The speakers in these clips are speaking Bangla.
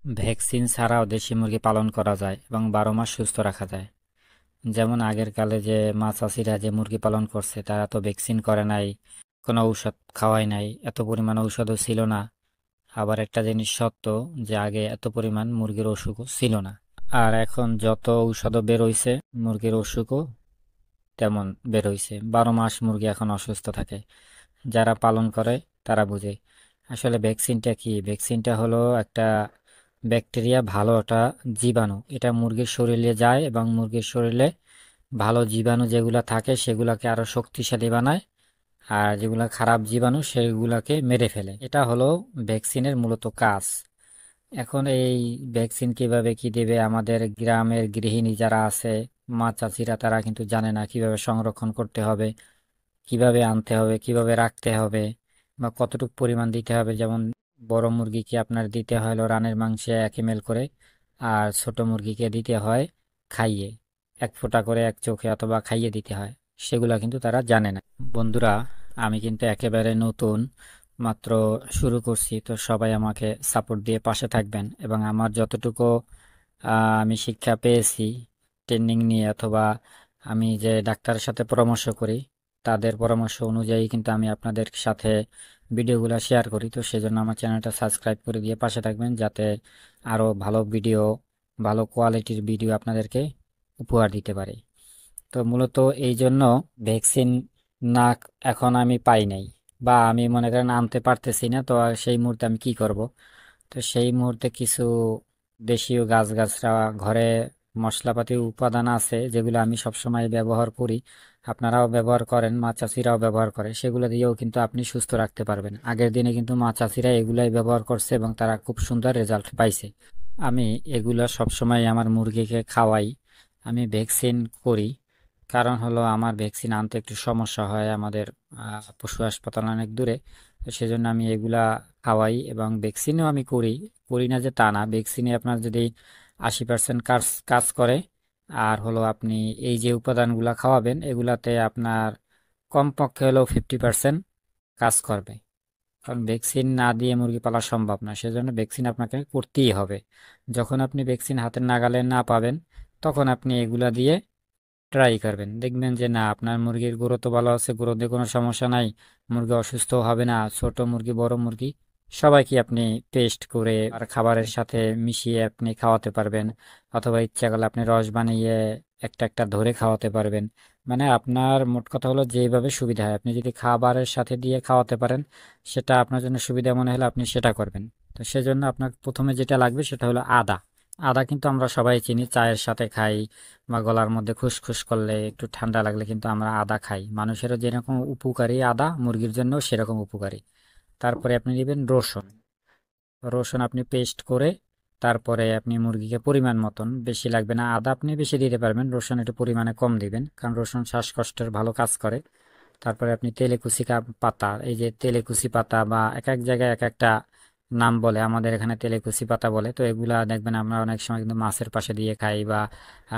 ভ্যাকসিন ছাড়াও দেশি মুরগি পালন করা যায় এবং 12 মাস সুস্থ রাখা যায়। যেমন আগের কালে যে মা চাষিরা যে মুরগি পালন করছে তারা তো ভ্যাকসিন করে নাই, কোনো ঔষধ খাওয়ায় নাই, এত পরিমাণ ঔষধও ছিল না। আবার একটা জিনিস সত্য যে আগে এত পরিমাণ মুরগির অসুখও ছিল না। আর এখন যত ঔষধও বের হইছে, মুরগির অসুখও তেমন বের হইছে। 12 মাস মুরগি এখন অসুস্থ থাকে। যারা পালন করে তারা বুঝে। আসলে ভ্যাকসিনটা কি? ভ্যাকসিনটা হলো একটা ব্যাকটেরিয়া, ভালো একটা জীবাণু। এটা মুরগির শরীরে যায় এবং মুরগির শরীরে ভালো জীবাণু যেগুলা থাকে সেগুলাকে আরো শক্তিশালী বানায়, আর যেগুলা খারাপ জীবাণু সেগুলাকে মেরে ফেলে। এটা হলো ভ্যাকসিনের মূলত কাজ। এখন এই ভ্যাকসিন কিভাবে কি দেবে, আমাদের গ্রামের গৃহিণী যারা আছে, মা চাচিরা, তারা কিন্তু জানে না কিভাবে সংরক্ষণ করতে হবে, কিভাবে আনতে হবে, কিভাবে রাখতে হবে, বা কতটুকু পরিমাণ দিতে হবে। যেমন বড় মুরগিকে আপনার দিতে হয় হলো রানের মাংসে 1 ml করে, আর ছোট মুরগিকে দিতে হয় খাইয়ে 1 ফোঁটা করে 1 চোখে, অথবা খাইয়ে দিতে হয়। সেগুলা কিন্তু তারা জানে না। বন্ধুরা, আমি কিন্তু একেবারে নতুন, মাত্র শুরু করছি, তো সবাই আমাকে সাপোর্ট দিয়ে পাশে থাকবেন এবং আমার যতটুকু আমি শিক্ষা পেয়েছি ট্রেনিং নিয়ে, অথবা আমি যে ডাক্তারের সাথে পরামর্শ করি তাদের পরামর্শ অনুযায়ী কিন্তু আমি আপনাদের সাথে ভিডিওগুলো শেয়ার করি। তো সেজন্য আমার চ্যানেলটা সাবস্ক্রাইব করে দিয়ে পাশে থাকবেন, যাতে আরো ভালো ভিডিও, ভালো কোয়ালিটির ভিডিও আপনাদেরকে উপহার দিতে পারি। তো মূলত এই জন্য ভ্যাকসিন না, এখন আমি পাই নাই, বা আমি মনে করেন আনতে পারতেছি না, তো আর সেই মুহূর্তে আমি কি করব? তো সেই মুহূর্তে কিছু দেশীয় গাছগাছরা ঘরে মশলাপাতি উপাদান আছে যেগুলো আমি সবসময় ব্যবহার করি, আপনারাও ব্যবহার করেন, মা চাষিরাও ব্যবহার করে, সেগুলো দিয়েও কিন্তু আপনি সুস্থ রাখতে পারবেন। আগের দিনে কিন্তু মা চাষিরা এগুলাই ব্যবহার করছে এবং তারা খুব সুন্দর রেজাল্ট পাইছে। আমি এগুলো সবসময় আমার মুরগিকে খাওয়াই। আমি ভ্যাকসিন করি, কারণ হলো আমার ভ্যাকসিন আনতে একটু সমস্যা হয়, আমাদের পশু হাসপাতাল অনেক দূরে। তো সেজন্য আমি এগুলা খাওয়াই এবং ভ্যাকসিনও আমি করি। করি না যে তা না, ভ্যাকসিনে আপনার যদি 80% কাজ কাজ করে, আর হলো আপনি এই যে উপাদানগুলা খাওয়াবেন এগুলাতে আপনার কমপক্ষে হলেও 50% কাজ করবে। কারণ ভ্যাকসিন না দিয়ে মুরগি পালা সম্ভব না, সেজন্য ভ্যাকসিন আপনাকে করতেই হবে। যখন আপনি ভ্যাকসিন হাতের নাগালে না পাবেন, তখন আপনি এগুলা দিয়ে ট্রাই করবেন, দেখবেন যে না, আপনার মুরগির গ্রোথ ভালো আছে, গ্রোথে কোনো সমস্যা নাই, মুরগি অসুস্থ হবে না। ছোট মুরগি, বড় মুরগি সবাইকে আপনি পেস্ট করে আর খাবারের সাথে মিশিয়ে আপনি খাওয়াতে পারবেন, অথবা ইচ্ছা করলে আপনি রস বানিয়ে একটা একটা ধরে খাওয়াতে পারবেন। মানে আপনার মোট কথা হলো যেভাবে সুবিধা হয়, আপনি যদি খাবারের সাথে দিয়ে খাওয়াতে পারেন, সেটা আপনার জন্য সুবিধা মনে হলে আপনি সেটা করবেন। তো সেজন্য আপনার প্রথমে যেটা লাগবে সেটা হলো আদা। আদা কিন্তু আমরা সবাই চিনি, চায়ের সাথে খাই, বা গলার মধ্যে খুসখুস করলে, একটু ঠান্ডা লাগলে কিন্তু আমরা আদা খাই। মানুষেরও যেরকম উপকারী আদা, মুরগির জন্য সেরকম উপকারী। তারপরে আপনি নেবেন রসুন। রসুন আপনি পেস্ট করে তারপরে আপনি মুরগিকে পরিমাণ মতন, বেশি লাগবে না, আদা আপনি বেশি দিতে পারবেন, রসুন একটু পরিমাণে কম দিবেন, কারণ রসুন শ্বাসকষ্টের ভালো কাজ করে। তারপরে আপনি তেলেকুচি পাতা, এই যে তেলেকুচি পাতা, বা এক এক জায়গায় এক একটা নাম বলে, আমাদের এখানে তেলেকুচি পাতা বলে। তো এগুলা দেখবেন আমরা অনেক সময় কিন্তু মাছের পাশে দিয়ে খাই, বা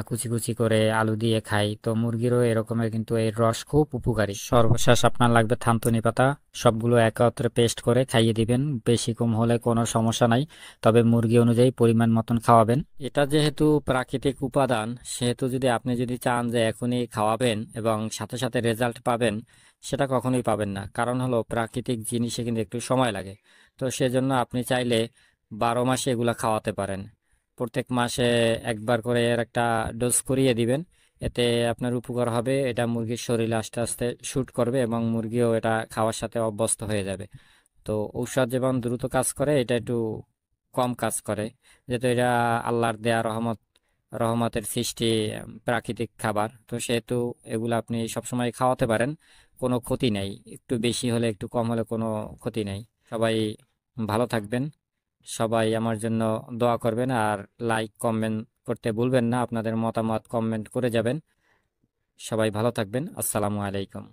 কুচি কুচি করে আলু দিয়ে খাই। তো মুরগিরও এরকমের কিন্তু এর রস খুব উপকারী। সর্বশেষ আপনার লাগবে থানতুনি পাতা। সবগুলো একত্রে পেস্ট করে খাইয়ে দিবেন, বেশি কম হলে কোনো সমস্যা নাই, তবে মুরগি অনুযায়ী পরিমাণ মতন খাওয়াবেন। এটা যেহেতু প্রাকৃতিক উপাদান, সেহেতু যদি আপনি যদি চান যে এখনই খাওয়াবেন এবং সাথে সাথে রেজাল্ট পাবেন, সেটা কখনোই পাবেন না। কারণ হলো প্রাকৃতিক জিনিসে কিন্তু একটু সময় লাগে। তো সেজন্য আপনি চাইলে 12 মাসে এগুলা খাওয়াতে পারেন। প্রত্যেক মাসে একবার করে এর একটা ডোজ করিয়ে দিবেন, এতে আপনার উপকার হবে। এটা মুরগির শরীরে আস্তে আস্তে শুট করবে এবং মুরগিও এটা খাওয়ার সাথে অভ্যস্ত হয়ে যাবে। তো ঔষধ যেমন দ্রুত কাজ করে, এটা একটু কম কাজ করে, যেহেতু এটা আল্লাহর দেয়া রহমতের সৃষ্টি, প্রাকৃতিক খাবার। তো সেহেতু এগুলো আপনি সবসময় খাওয়াতে পারেন, কোনো ক্ষতি নেই। একটু বেশি হলে একটু কম হলে কোনো ক্ষতি নেই। সবাই ভালো থাকবেন, সবাই আমার জন্য দোয়া করবেন, আর লাইক কমেন্ট করতে ভুলবেন না, আপনাদের মতামত কমেন্ট করে যাবেন। সবাই ভালো থাকবেন। আসসালামু আলাইকুম।